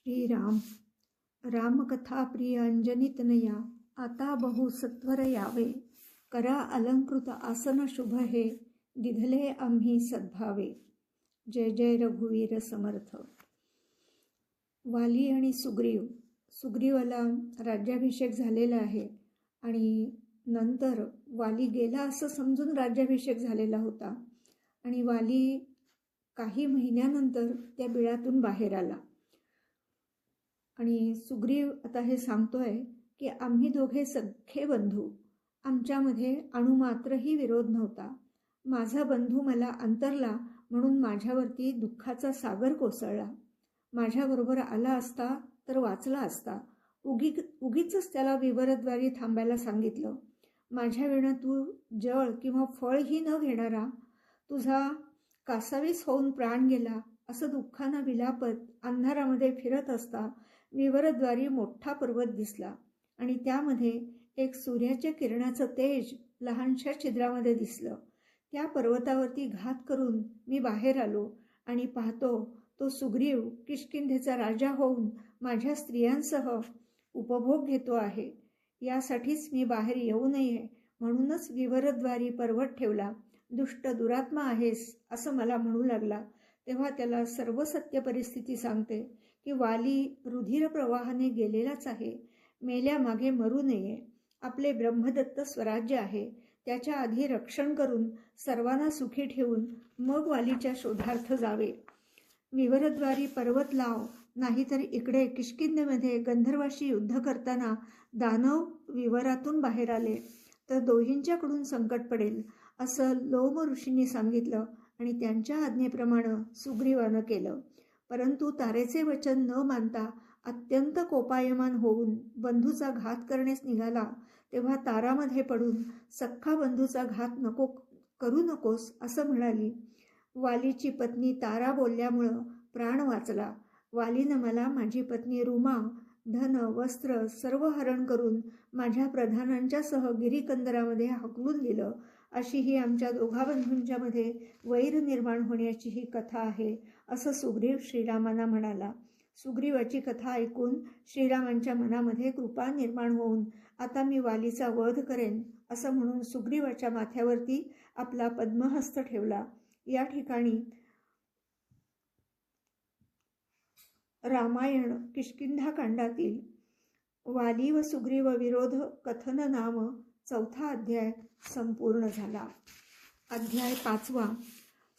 श्रीराम रामकथा प्रिय अंजनीतनया आता बहु सत्वर यावे करा अलंकृत आसन शुभ हे दिधले आम्ही सद्भावे. जय जय रघुवीर समर्थ. वाली आणि सुग्रीवाला राज्याभिषेक झालेला आहे आणि नंतर वाली गेला असं समजून राज्याभिषेक झालेला होता आणि वाली काही महिन्यानंतर त्या बिळातून बाहेर आला आणि सुग्रीव आता हे सांगतोय की आम्ही दोघे सख्खे बंधू, आमच्यामध्ये अणुमात्रही विरोध नव्हता. माझा बंधू मला अंतरला म्हणून माझ्यावरती दुःखाचा सागर कोसळला. माझ्याबरोबर आला असता तर वाचला असता. उगीच त्याला विवरद्वारी थांबायला सांगितलं. माझ्या विना तू जळ किंवा फळही न घेणारा तुझा कासावीस होऊन प्राण गेला असं दुःखानं विलापत अंधारामध्ये फिरत असता विवरद्वारी मोठा पर्वत दिसला आणि त्यामध्ये एक सूर्याच्या किरणाचं तेज लहानशा छिद्रामध्ये दिसलं. त्या पर्वतावरती घात करून मी बाहेर आलो आणि पाहतो तो सुग्रीव किष्किंधेचा राजा होऊन माझ्या स्त्रियांसह उपभोग घेतो आहे. यासाठीच मी बाहेर येऊ नये म्हणूनच विवरद्वारी पर्वत ठेवला. दुष्ट दुरात्मा आहेस असं मला म्हणू लागला. तेव्हा त्याला सर्व सत्य परिस्थिती सांगते की वाली रुधिर प्रवाहाने गेलेलाच आहे. मेल्यामागे मरू नये. आपले ब्रह्मदत्त स्वराज्य आहे, त्याच्या आधी रक्षण करून सर्वांना सुखी ठेवून मग वालीच्या शोधार्थ जावे. विवरद्वारी पर्वत लाव, नाहीतर इकडे किष्किंधेमध्ये गंधर्वाशी युद्ध करताना दानव विवरातून बाहेर आले तर दोहींच्याकडून संकट पडेल असं लोम ऋषींनी सांगितलं आणि त्यांच्या आज्ञेप्रमाणे सुग्रीवानं केलं. परंतु तारेचे वचन न मानता अत्यंत कोपायमान होऊन बंधूचा घात करण्यास निघाला. तेव्हा तारामध्ये पडून सख्खा बंधूचा घात करू नकोस असं म्हणाली. वालीची पत्नी तारा बोलल्यामुळं प्राण वाचला. वालीनं मला माझी पत्नी रुमा धन वस्त्र सर्व हरण करून माझ्या प्रधानांच्या सह गिरीकंदरामध्ये हाकलून दिलं. अशी ही आमच्या दोघा बंधूंच्या मध्ये वैर निर्माण होण्याची ही कथा आहे असं सुग्रीव श्रीरामांना म्हणाला. सुग्रीवाची कथा ऐकून श्रीरामांच्या मनामध्ये कृपा निर्माण होऊन आता मी वालीचा वध करेन असं म्हणून सुग्रीवाच्या माथ्यावरती आपला पद्महस्त ठेवला. या ठिकाणी रामायण किष्किंधाकांडातील वाली व सुग्रीव विरोध कथन नाम 4था अध्याय संपूर्ण झाला. अध्याय 5.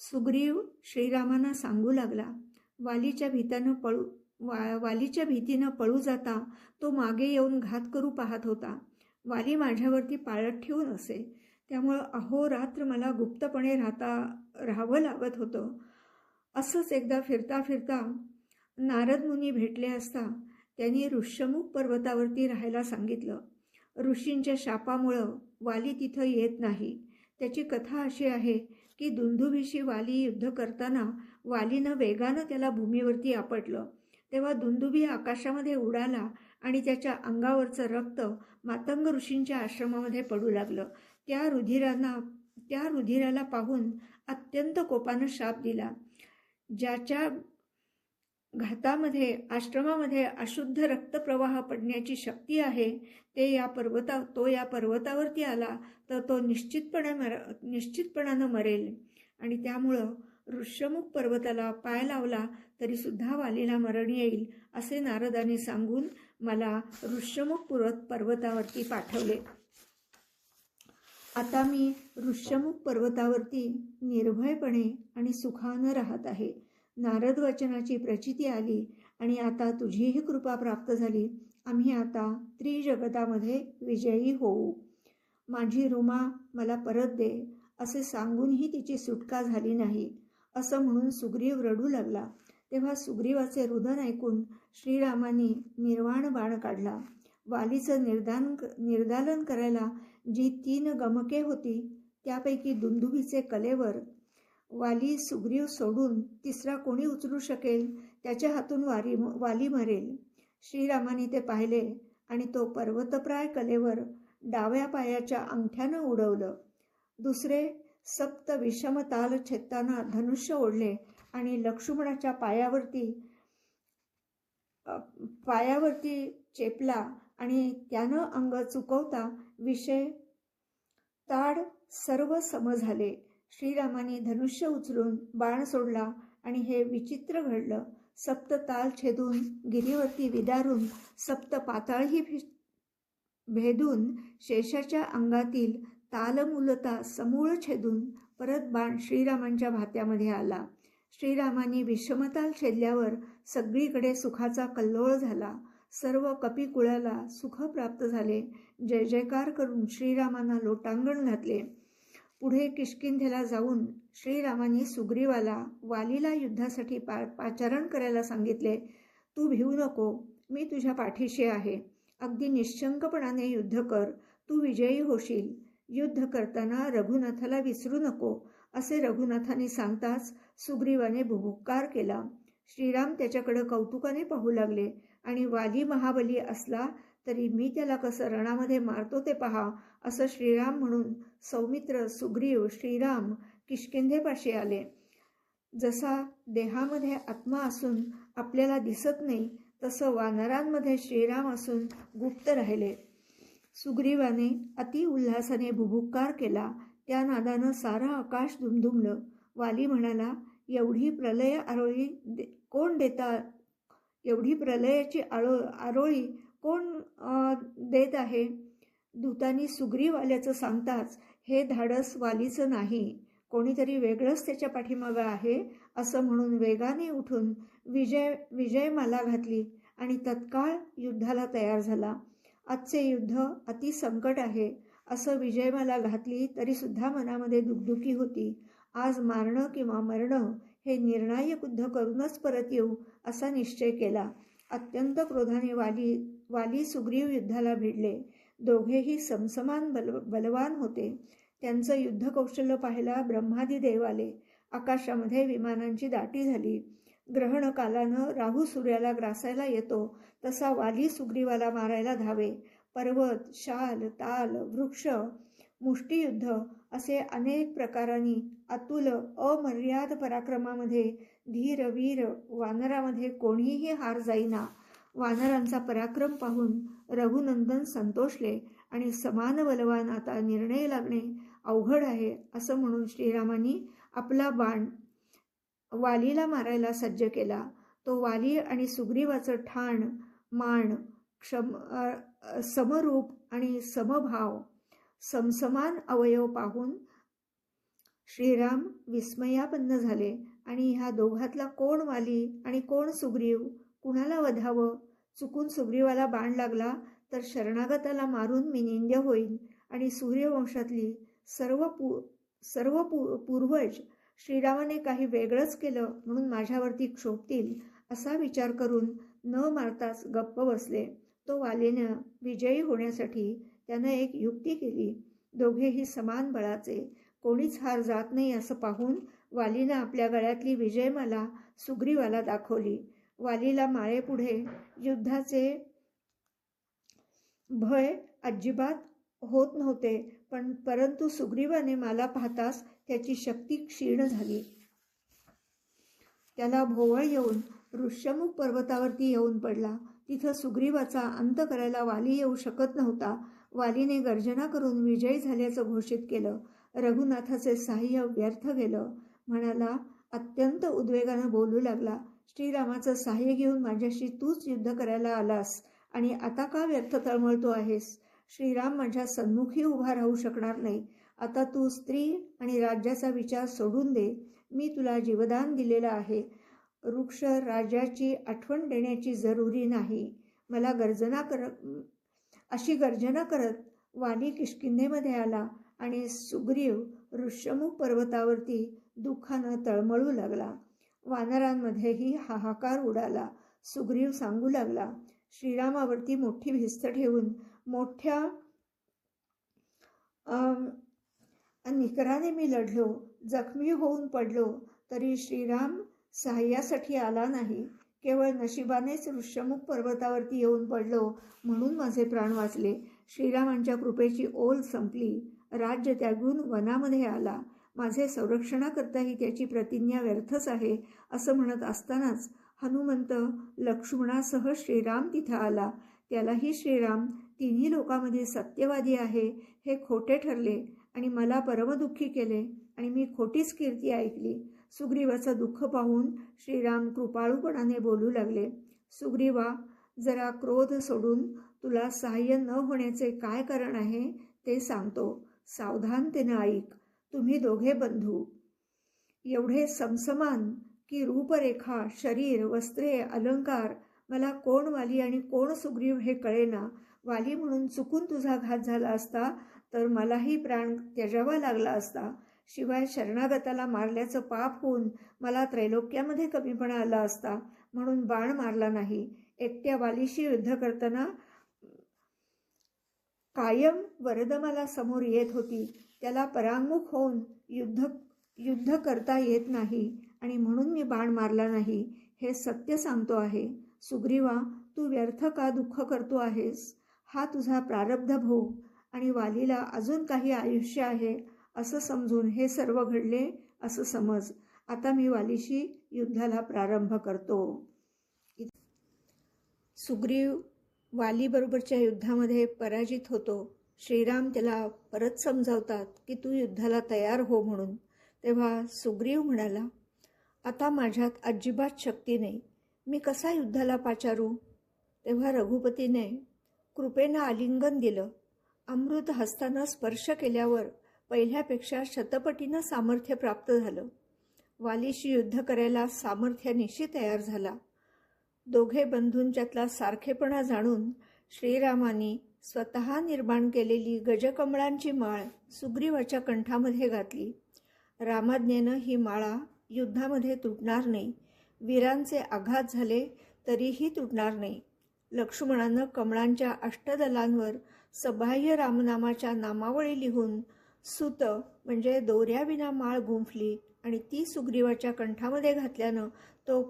सुग्रीव श्रीरामांना सांगू लागला. वालीच्या भीतीनं पळू जाता तो मागे येऊन घात करू पाहत होता. वाली माझ्यावरती पाळत ठेवून असे, त्यामुळं अहोरात्र मला गुप्तपणे राहावं लागत होतं. असंच एकदा फिरता फिरता नारद मुनी भेटले असता त्यांनी ऋष्यमुख पर्वतावरती राहायला सांगितलं. ऋषींच्या शापामुळं वाली तिथं येत नाही. त्याची कथा अशी आहे की दुंदुभीशी वाली युद्ध करताना वालीनं वेगानं त्याला भूमीवरती आपटलं. तेव्हा दुंदुभी आकाशामध्ये उडाला आणि त्याच्या अंगावरचं रक्त मातंग ऋषींच्या आश्रमामध्ये पडू लागलं. त्या रुधिराला पाहून अत्यंत कोपानं शाप दिला. ज्याच्या घातामध्ये आश्रमामध्ये अशुद्ध रक्तप्रवाह पडण्याची शक्ती आहे तो या पर्वतावरती आला तर तो निश्चितपणानं मरेल आणि त्यामुळं ऋष्यमुख पर्वताला पाय लावला तरी सुद्धा वालीला मरण येईल असे नारदांनी सांगून मला ऋष्यमुख पर्वतावरती पाठवले. आता मी ऋष्यमुख पर्वतावरती निर्भयपणे आणि सुखानं राहत आहे. नारद वचनाची प्रचिती आली आणि आता तुझीही कृपा प्राप्त झाली. आम्ही आता त्रिजगतामध्ये विजयी होऊ. माझी रुमा मला परत दे असे सांगूनही तिची सुटका झाली नाही असं म्हणून सुग्रीव रडू लागला. तेव्हा सुग्रीवाचे रुदन ऐकून श्रीरामांनी निर्वाण बाण काढला. वालीचं निर्दालन करायला जी 3 गमके होती त्यापैकी दुंदुभीचे कलेवर वाली सुग्रीव सोडून तिसरा कोणी उचलू शकेल, त्याच्या हातून वाली मरेल. श्रीरामाने ते पाहिले आणि तो पर्वतप्राय कलेवर डाव्या पायाच्या अंगठ्यानं उडवलं. दुसरे सप्त विषम ताल छेदताना धनुष्य ओढले आणि लक्ष्मणाच्या पायावरती पायावरती चेपला आणि त्यानं अंग चुकवता विषय ताड सर्व सम झाले. श्रीरामाने धनुष्य उचलून बाण सोडला आणि हे विचित्र घडलं. सप्त ताल छेदून गिरीवरती विदारून सप्त पाताळही भेदून शेषाच्या अंगातील तालमूलता समूळ छेदून परत बाण श्रीरामांच्या भात्यामध्ये आला. श्रीरामांनी विषमताल छेदल्यावर सगळीकडे सुखाचा कल्लोळ झाला. सर्व कपिकुळाला सुख प्राप्त झाले. जय जयकार करून श्रीरामांना लोटांगण घातले. पुढे किष्किंधेला जाऊन श्रीरामांनी सुग्रीवाला वालीला युद्धासाठी पाचारण करायला सांगितले. तू भिवू नको, मी तुझ्या पाठीशी आहे. अगदी निश्चंकपणाने युद्ध कर, तू विजयी होशील. युद्ध करताना रघुनाथाला विसरू नको, असे रघुनाथाने सांगताच सुग्रीवाने भुभुक्कार केला. श्रीराम त्याच्याकडे कौतुकाने पाहू लागले आणि वाली महाबली असला तरी मी त्याला कसं रणामध्ये मारतो ते पहा, असं श्रीराम म्हणून सौमित्र, सुग्रीव, श्रीराम किष्किंधेपाशी आले. जसा देहामध्ये आत्मा असून आपल्याला दिसत नाही, तसं वानरांमध्ये श्रीराम असून गुप्त राहिले. सुग्रीवाने अति उल्हासाने भुभुक्कार केला. त्या नादानं सारं आकाश दुमदुमलं. वाली म्हणाला, एवढी प्रलय आरोळी कोण देता, एवढी प्रलयाची आरोळी कोण देत आहे? दूतांनी सुग्रीव आल्याचं सांगताच हे धाडस वालीचं नाही, कोणीतरी वेगळंच त्याच्या पाठीमागं आहे असं म्हणून वेगाने उठून विजयमाला घातली आणि तत्काळ युद्धाला तयार झाला. आजचे युद्ध अतिसंकट आहे असं विजयमाला घातली तरीसुद्धा मनामध्ये दुखदुखी होती. आज मारणं किंवा मरणं हे निर्णायक युद्ध करूनच परत येऊ असा निश्चय केला. अत्यंत क्रोधाने वाली सुग्रीव युद्धाला भिडले. दोघेही समसमान बलवान होते. त्यांचं युद्ध कौशल्य पाहायला ब्रह्मादी देव आले. आकाशामध्ये विमानांची दाटी झाली. ग्रहण कालानं राहू सूर्याला ग्रासायला येतो तसा वाली सुग्रीवाला मारायला धावे. पर्वत, शाल, ताल, वृक्ष, मुष्टियुद्ध असे अनेक प्रकारांनी अतुल अमर्याद पराक्रमामध्ये धीर वीर वानरामध्ये कोणीही हार जाईना. वानरांचा पराक्रम पाहून रघुनंदन संतोषले आणि समान बलवान आता निर्णय लागणे अवघड आहे असं म्हणून श्रीरामांनी आपला बाण वालीला मारायला सज्ज केला. तो वाली आणि सुग्रीवाचं ठाण, मान, समरूप आणि समभाव, समसमान अवयव पाहून श्रीराम विस्मयापन्न झाले आणि ह्या दोघातला कोण वाली आणि कोण सुग्रीव, कुणाला वधावं? चुकून सुग्रीवाला बाण लागला तर शरणागताला मारून मी निंद्य होईन आणि सूर्यवंशातली सर्व पूर्वज श्रीरामाने काही वेगळंच केलं म्हणून माझ्यावरती क्षोभतील असा विचार करून न मारताच गप्प बसले. तो वालीनं विजयी होण्यासाठी त्यानं एक युक्ती केली. दोघेही समान बळाचे, कोणीच हार जात नाही असं पाहून वालीनं आपल्या गळ्यातली विजयमाला सुग्रीवाला दाखवली. वालीला माळेपुढे युद्धाचे भय अजिबात होत नव्हते, परंतु सुग्रीवाने माला पाहताच त्याची शक्ती क्षीण झाली. त्याला भोवळ येऊन ऋष्यमुख पर्वतावरती येऊन पडला. तिथं सुग्रीवाचा अंत करायला वाली येऊ शकत नव्हता. वालीने गर्जना करून विजयी झाल्याचं घोषित केलं. रघुनाथाचे सहाय्य व्यर्थ गेलं. म्हणाला, अत्यंत उद्वेगानं बोलू लागला, श्रीरामाचं सहाय्य घेऊन माझ्याशी तूच युद्ध करायला आलास आणि आता का व्यर्थ तळमळतो आहेस? श्रीराम माझ्या सन्मुखी उभा राहू शकणार नाही. आता तू स्त्री आणि राज्याचा विचार सोडून दे. मी तुला जीवदान दिलेलं आहे. वृक्ष राज्याची आठवण देण्याची जरुरी नाही. मला अशी गर्जना करत वाली किष्किंधेमध्ये आला आणि सुग्रीव ऋष्यमुख पर्वतावरती दुःखानं तळमळू लागला. वानरांमध्येही हाहाकार उडाला. सुग्रीव सांगू लागला, श्रीरामावरती मोठी भिस्त ठेवून मोठ्या निकराने मी लढलो, जखमी होऊन पडलो तरी श्रीराम सहाय्यासाठी आला नाही. केवळ नशिबानेच ऋष्यमुख पर्वतावरती येऊन पडलो म्हणून माझे प्राण वाचले. श्रीरामांच्या कृपेची ओल संपली. राज्य त्यागून वनामध्ये आला. माझे संरक्षणाकरताही त्याची प्रतिज्ञा व्यर्थच आहे असं म्हणत असतानाच हनुमंत लक्ष्मणासह श्रीराम तिथं आला. त्यालाही श्रीराम तिन्ही लोकांमध्ये सत्यवादी आहे हे खोटे ठरले आणि मला परमदुःखी केले आणि मी खोटीच कीर्ती ऐकली. सुग्रीवाचं दुःख पाहून श्रीराम कृपाळूपणाने बोलू लागले. सुग्रीवा, जरा क्रोध सोडून तुला सहाय्य न होण्याचे काय कारण आहे ते सांगतो. सावधानतेनं ऐक. तुम्ही दोघे बंधू एवढे समसमान की रूपरेखा, शरीर, वस्त्रे, अलंकार मला कोण वाली आणि कोण सुग्रीव हे कळेना. वाली म्हणून चुकून तुझा घात झाला असता तर मलाही प्राण त्याजावा लागला असता. शिवाय शरणागताला मारल्याचं पाप होऊन मला त्रैलोक्यामध्ये कमीपणा आला असता म्हणून बाण मारला नाही. एकट्या वालीशी युद्ध करताना कायम वरदमाला समोर येत होती. त्याला परांगमुख होऊन युद्ध करता येत नाही आणि म्हणून मी बाण मारला नाही हे सत्य सांगतो आहे. सुग्रीवा, तू व्यर्थ का दुःख करतो आहेस? हा तुझा प्रारब्ध भोग आणि वालीला अजून काही आयुष्य आहे असं समजून हे सर्व घडले असं समज. आता मी वालीशी युद्धाला प्रारंभ करतो. सुग्रीव वालीबरोबरच्या युद्धामध्ये पराजित होतो. श्रीराम त्याला परत समजावतात की तू युद्धाला तयार हो म्हणून. तेव्हा सुग्रीव म्हणाला, आता माझ्यात अजिबात शक्ती नाही, मी कसा युद्धाला पाचारू? तेव्हा रघुपतीने कृपेनं आलिंगन दिलं. अमृत हस्तानं स्पर्श केल्यावर पहिल्यापेक्षा शतपटीनं सामर्थ्य प्राप्त झालं. वालीशी युद्ध करायला सामर्थ्यानिशी तयार झाला. दोघे बंधूंच्यातला सारखेपणा जाणून श्रीरामानी स्वतः निर्माण केलेली गजकमळांची माळ सुग्रीवाच्या कंठामध्ये घातली. रामाज्ञेनं ही माळा युद्धामध्ये तुटणार नाही. वीरांचे आघात झाले तरीही तुटणार नाही. लक्ष्मणानं कमळांच्या अष्टदलांवर सबाह्य रामनामाच्या नामावळी लिहून सुत म्हणजे दोऱ्याविना माळ गुंफली आणि ती सुग्रीवाच्या कंठामध्ये घातल्यानं तो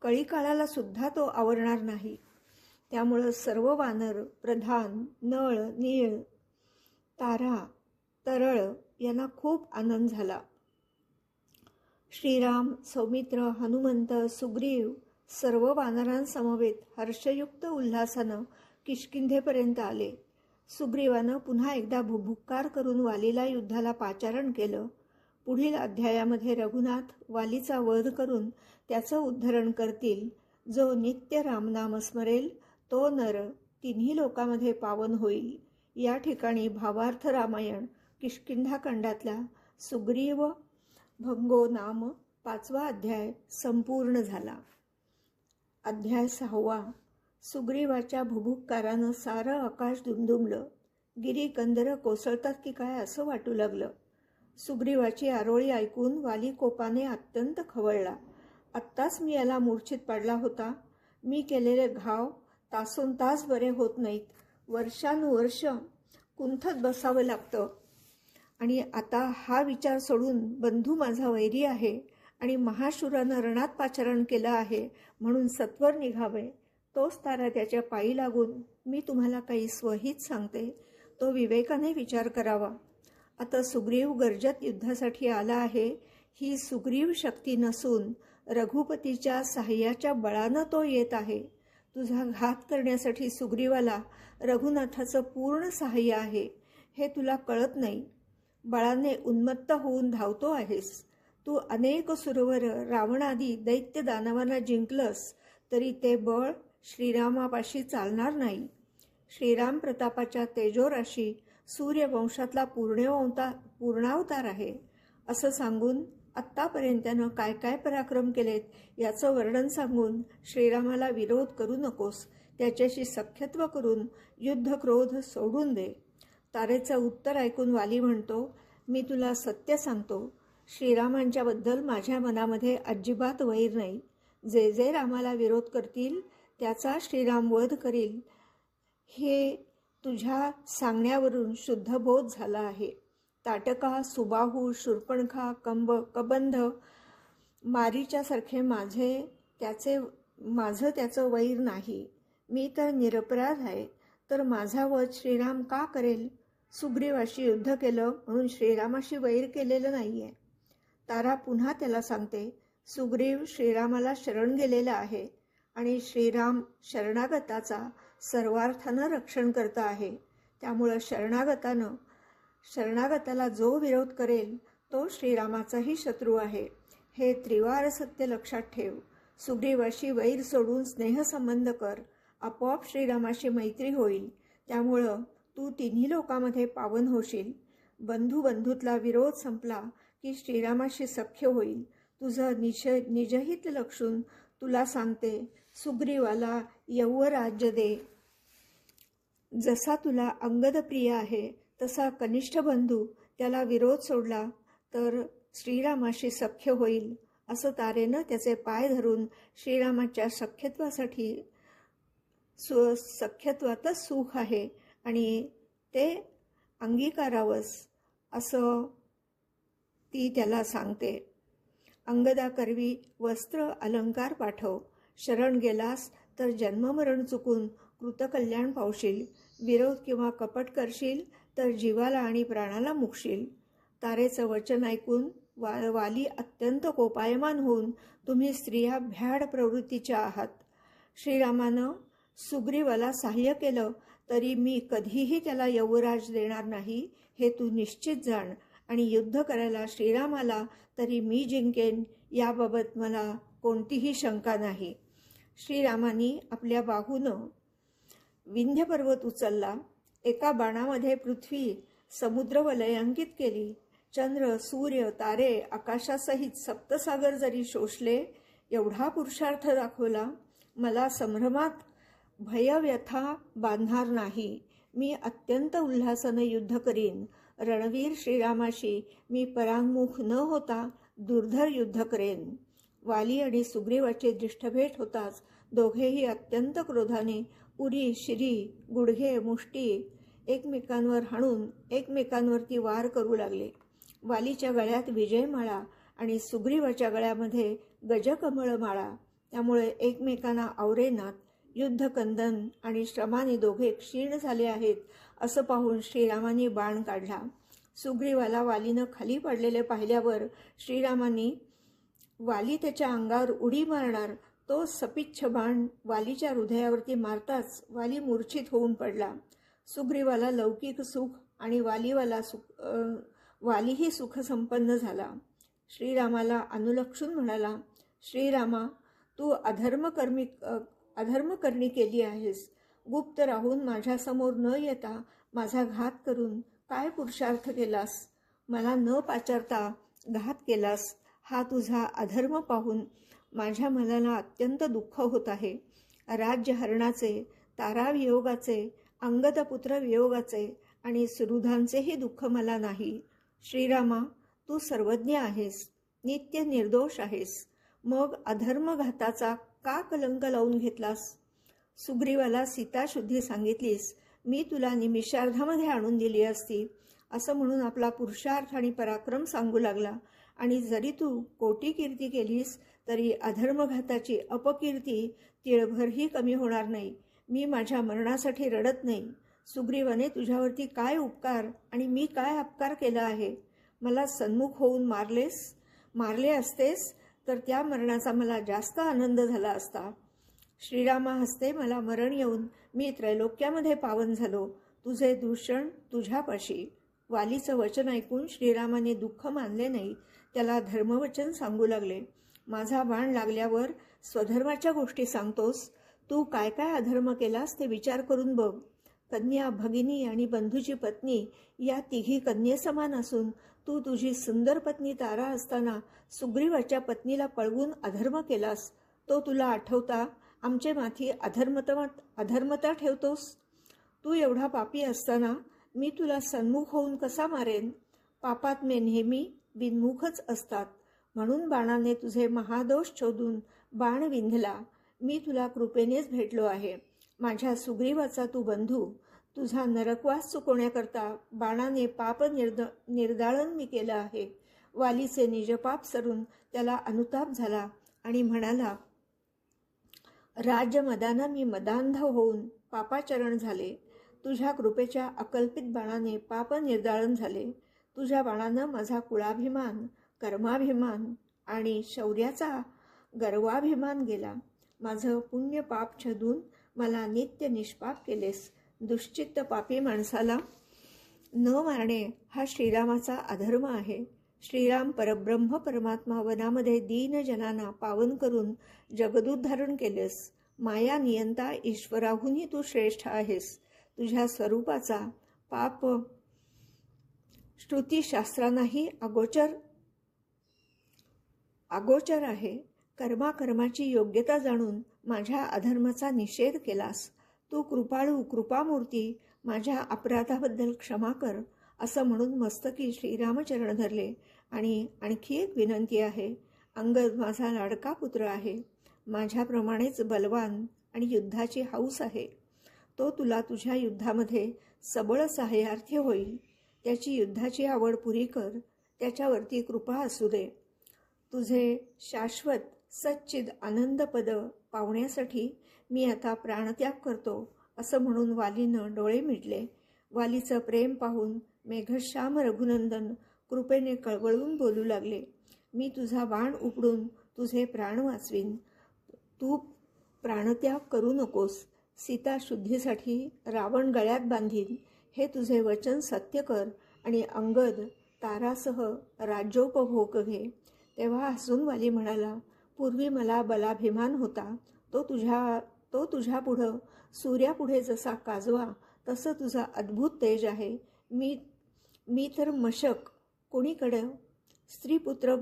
कळीकाळाला सुद्धा तो आवरणार नाही. त्यामुळं सर्व वानर, प्रधान, नळ, नीळ, तारा, तरळ यांना खूप आनंद झाला. श्रीराम, सौमित्र, हनुमंत, सुग्रीव सर्व वानरांसमवेत हर्षयुक्त उल्हासानं किष्किंधेपर्यंत आले. सुग्रीवानं पुन्हा एकदा भुभुक्कार करून वालीला युद्धाला पाचारण केलं. पुढील अध्यायामध्ये रघुनाथ वालीचा वध करून त्याचं उद्धरण करतील. जो नित्य रामनाम स्मरेल तो नर तिन्ही लोकांमध्ये पावन होईल. या ठिकाणी भावार्थ रामायण किष्किंधाखंडातला सुग्रीव भंगो नाम 5वा अध्याय संपूर्ण झाला. अध्याय 6. सुग्रीवाच्या भुभुक्कारानं सारं आकाश दुमदुमलं. गिरी कंदरं कोसळतात की काय असं वाटू लागलं. सुग्रीवाची आरोळी ऐकून वाली कोपाने अत्यंत खवळला. आत्ताच मी याला मूर्छित पाडला होता. मी केलेले घाव तासोनतास बरे होत नाहीत. वर्षानुवर्ष कुंथत बसावं लागतं आणि आता हा विचार सोडून बंधू माझा वैरी आहे आणि महाशूरानं रणात पाचारण केलं आहे म्हणून सत्वर निघावे. तोच तारा त्याच्या पायी लागून मी तुम्हाला काही स्वहित सांगते. तो विवेकाने विचार करावा. आता सुग्रीव गर्जत युद्धासाठी आला आहे. ही सुग्रीव शक्ती नसून रघुपतीच्या सहाय्याच्या बळानं तो येत आहे. तुझा घात करण्यासाठी सुग्रीवाला रघुनाथाचं पूर्ण सहाय्य आहे हे तुला कळत नाही. बळाने उन्मत्त होऊन धावतो आहेस. तू अनेक सुरवर रावणादी दैत्य दानवांना जिंकलंस तरी ते बळ श्रीरामापाशी चालणार नाही. श्रीराम प्रतापाच्या तेजोराशी सूर्यवंशातला पूर्णावतार आहे असं सांगून आत्तापर्यंत त्यानं काय काय पराक्रम केलेत याचं वर्णन सांगून श्रीरामाला विरोध करू नकोस. त्याच्याशी सख्यत्व करून युद्ध क्रोध सोडून दे. तारेचं उत्तर ऐकून वाली म्हणतो, मी तुला सत्य सांगतो. श्रीरामांच्याबद्दल माझ्या मनामध्ये अजिबात वैर नाही. जे जे रामाला विरोध करतील त्याचा श्रीराम वध करील हे तुझ्या सांगण्यावरून शुद्धबोध झाला आहे. ताटका, सुबाहू, शूर्पणखा, कबंध, मारीच्यासारखे माझं त्याचं वैर नाही. मी तर निरपराध आहे. तर माझा वध श्रीराम का करेल? सुग्रीवाशी युद्ध केलं म्हणून श्रीरामाशी वैर केलेलं नाहीये. तारा पुन्हा त्याला सांगते, सुग्रीव श्रीरामाला शरण गेलेला आहे आणि श्रीराम शरणागताचा सर्वार्थानं रक्षण करता आहे. त्यामुळं शरणागताला जो विरोध करेल तो श्रीरामाचाही शत्रू आहे. हे त्रिवार सत्य लक्षात ठेव. सुग्रीवाशी वैर सोडून स्नेहसंबंध कर. आपोआप श्रीरामाशी मैत्री होईल. त्यामुळं तू तिन्ही लोकांमध्ये पावन होशील. बंधूतला विरोध संपला की श्रीरामाशी सख्य होईल. तुझं निजहित लक्षून तुला सांगते, सुग्रीवाला यौवराज्य दे. जसा तुला अंगद प्रिय आहे तसा कनिष्ठ बंधू त्याला विरोध सोडला तर श्रीरामाशी सख्य होईल. असं तारेनं त्याचे पाय धरून श्रीरामाच्या सख्यत्वासाठी सख्यत्वातच सुख आहे आणि ते अंगीकारावंच असं ती त्याला सांगते. अंगदा करवी वस्त्र अलंकार पाठव. शरण गेलास तर जन्ममरण चुकून कृतकल्याण पावशील. विरोध किंवा कपट करशील तर जीवाला आणि प्राणाला मुकशील. तारेचं वचन ऐकून वाली अत्यंत कोपायमान होऊन, तुम्ही स्त्रिया भ्याड प्रवृत्तीच्या आहात. श्रीरामानं सुग्रीवाला सहाय्य केलं तरी मी कधीही त्याला यौवराज देणार नाही हे तू निश्चित जाण. आणि युद्ध करायला श्रीरामाला तरी मी जिंकेन याबाबत मला कोणतीही शंका नाही. श्रीरामानी आपल्या बाहूनं विंध्य पर्वत उचलला. एका बाणामध्ये पृथ्वी समुद्र वलयांकित केली. चंद्र, सूर्य, तारे, आकाशासहित सप्तसागर जरी शोषले एवढा पुरुषार्थ दाखवला. मला संभ्रमात भयव्यथा बांधणार नाही. मी अत्यंत उल्हासानं युद्ध करीन. रणवीर श्रीरामाशी मी परांगमुख न होता दुर्धर युद्ध करेन. वाली आणि सुग्रीवाची दृष्टभेट होताच दोघेही अत्यंत क्रोधाने उरी, शिरी, गुडघे, मुष्टी एकमेकांवर हाणून एकमेकांवरती वार करू लागले. वालीच्या गळ्यात विजयमाळा आणि सुग्रीवाच्या गळ्यामध्ये गजकमळमाळा. त्यामुळे एकमेकांना आवरेनात. युद्धकंदन आणि श्रमाने दोघे क्षीण झाले आहेत असं पाहून श्रीरामांनी बाण काढला. सुग्रीवाला वालीनं खाली पडलेले पाहिल्यावर श्रीरामांनी वाली त्याच्या अंगावर उडी मारणार तो सपिच्छ बाण वालीच्या हृदयावरती मारताच वाली मूर्छित होऊन पडला. सुग्रीवाला लौकिक सुख आणि वालीही सुखसंपन्न झाला. श्रीरामाला अनुलक्षून म्हणाला, श्रीरामा, तू अधर्मकरणी केली आहेस. गुप्त राहून माझ्यासमोर न येता माझा घात करून काय पुरुषार्थ केलास. मला न पाचारता घात केलास. हा तुझा अधर्म पाहून माझ्या मनाला अत्यंत दुःख होत आहे. राज्य हरणाचे, तारावियोगाचे, अंगदपुत्र वियोगाचे आणि सुहृदांचेही दुःख मला नाही. श्रीरामा, तू सर्वज्ञ आहेस, नित्य निर्दोष आहेस. मग अधर्मघाताचा का कलंक लावून घेतलास. सुग्रीवाला सीताशुद्धी सांगितलीस, मी तुला निमिषार्धामध्ये आणून दिली असती असं म्हणून आपला पुरुषार्थ आणि पराक्रम सांगू लागला. आणि जरी तू कोटी कीर्ती केलीस तरी अधर्मघाताची अपकीर्ती तिळभरही कमी होणार नाही. मी माझ्या मरणासाठी रडत नाही. सुग्रीवाने तुझ्यावरती काय उपकार आणि मी काय अपकार केला आहे. मला सन्मुख होऊन मारले असतेस तर त्या मरणाचा मला जास्त आनंद झाला असता. श्रीरामा हसते, मला मरण येऊन मी त्रैलोक्यामध्ये पावन झालो. तुझे दूषण तुझ्यापाशी. वालीचं वचन ऐकून श्रीरामाने दुःख मानले नाही. त्याला धर्मवचन सांगू लागले. माझा बाण लागल्यावर स्वधर्माच्या गोष्टी सांगतोस. तू काय काय अधर्म केलास ते विचार करून बघ. कन्या, भगिनी आणि बंधूची पत्नी या तिघी कन्येसमान असून तू तुझी सुंदर पत्नी तारा असताना सुग्रीवाच्या पत्नीला पळवून अधर्म केलास. तो तुला आठवता आमचे माथी अधर्मता ठेवतोस. तू एवढा पापी असताना मी तुला सन्मुख होऊन कसा मारेन. पापात मे नेहमी बिनमुखच असतात. म्हणून बाणाने तुझे महादोष शोधून बाण विंधला. मी तुला कृपेनेच भेटलो आहे. माझ्या सुग्रीवाचा तू बंधू. तुझा नरकवास चुकवण्याकरता बाणाने पाप निर्दाळन मी केलं आहे. वालीचे निजपाप सरून त्याला अनुताप झाला आणि म्हणाला, राज्यमदानं मी मदांध होऊन पापाचरण झाले. तुझ्या कृपेच्या अकल्पित बाणाने पाप निर्दाळन झाले. तुझ्या बाणानं माझा कुळाभिमान, कर्माभिमान, आणि शौर्याचा गर्वाभिमान गेला. माझं पुण्य पाप छदून मला नित्य निष्पाप केलेस. दुश्चित्त पापी माणसाला न मारणे हा श्रीरामाचा अधर्म आहे. श्रीराम परब्रह्म परमात्मा वनामध्ये दीनजनांना पावन करून जगदुद्धारण केलेस. माया नियंता ईश्वराहूनही तू श्रेष्ठ आहेस. तुझ्या स्वरूपाचा पाप श्रुतीशास्त्रांनाही अगोचर आहे. कर्माची योग्यता जाणून माझ्या अधर्माचा निषेध केलास. तू कृपाळू कृपामूर्ती, माझ्या अपराधाबद्दल क्षमा कर असं म्हणून मस्तकी श्रीरामचरण धरले. आणि आणखी एक विनंती आहे. अंगद माझा लाडका पुत्र आहे. माझ्याप्रमाणेच बलवान आणि युद्धाची हौस आहे. तो तुला तुझ्या युद्धामध्ये सबळ सहाय्यार्थी होईल. त्याची युद्धाची आवड पुरी कर. त्याच्यावरती कृपा असू दे. तुझे शाश्वत सच्चिद आनंदपद पावण्यासाठी मी आता प्राणत्याग करतो असं म्हणून वालीनं डोळे मिटले. वालीचं प्रेम पाहून मेघश्याम रघुनंदन कृपेने कळवळून बोलू लागले. मी तुझा बाण उपडून तुझे प्राण वाचवीन. तू प्राणत्याग करू नकोस. सीता शुद्धीसाठी रावण गळ्यात बांधीन हे तुझे वचन सत्य कर आणि अंगद तारासह राज्योपभोग घे. तेव्हा हसून वाली म्हणाला, पूर्वी मला बलाभिमान होता. तो तुझ्या पुढं सूर्यापुढे जसा काजवा तसं तुझा अद्भुत तेज आहे. मी तर मशक. कोणीकडं स्त्रीपुत्र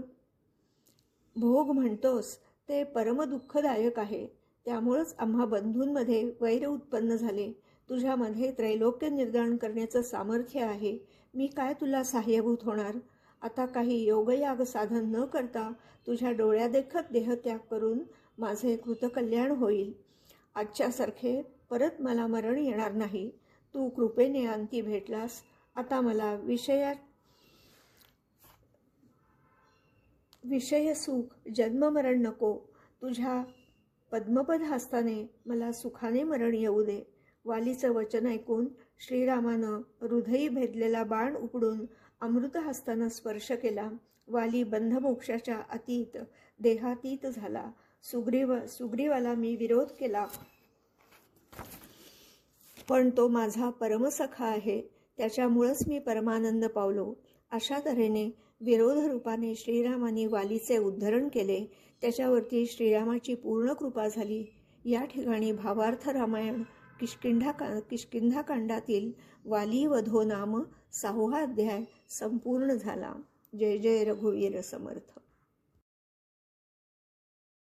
भोग म्हणतोस ते परम दुःखदायक आहे. त्यामुळंच आम्हा बंधूंमध्ये वैर उत्पन्न झाले. तुझ्यामध्ये त्रैलोक्य निर्दान करण्याचं सामर्थ्य आहे. मी काय तुला सहाय्यभूत होणार. आता काही योगयाग साधन न करता तुझ्या डोळ्यादेखत देहत्याग करून माझे कृतकल्याण होईल. आजच्यासारखे परत मला मरण येणार नाही. तू कृपेने अंती भेटलास. आता मला विषय सुख जन्ममरण नको. तुझ्या पद्मपद हस्ताने मला सुखाने मरण येऊ दे. वालीचं वचन ऐकून श्रीरामानं हृदयी भेदलेला बाण उपडून अमृत हस्तानं स्पर्श केला. वाली बंधमोक्षाच्या अतीत देहातीत झाला. सुग्रीवाला मी विरोध केला, पण तो माझा परमसखा आहे. त्याच्यामुळंच मी परमानंद पावलो. अशा तऱ्हेने विरोध रूपाने श्रीरामाने वालीचे उद्धरण केले. त्याच्यावरती श्रीरामाची पूर्ण कृपा झाली. या ठिकाणी भावार्थ रामायण किष्किंधाकांडातील वाली वधो नाम 6वा अध्याय संपूर्ण झाला. जय जय रघुवीर समर्थ.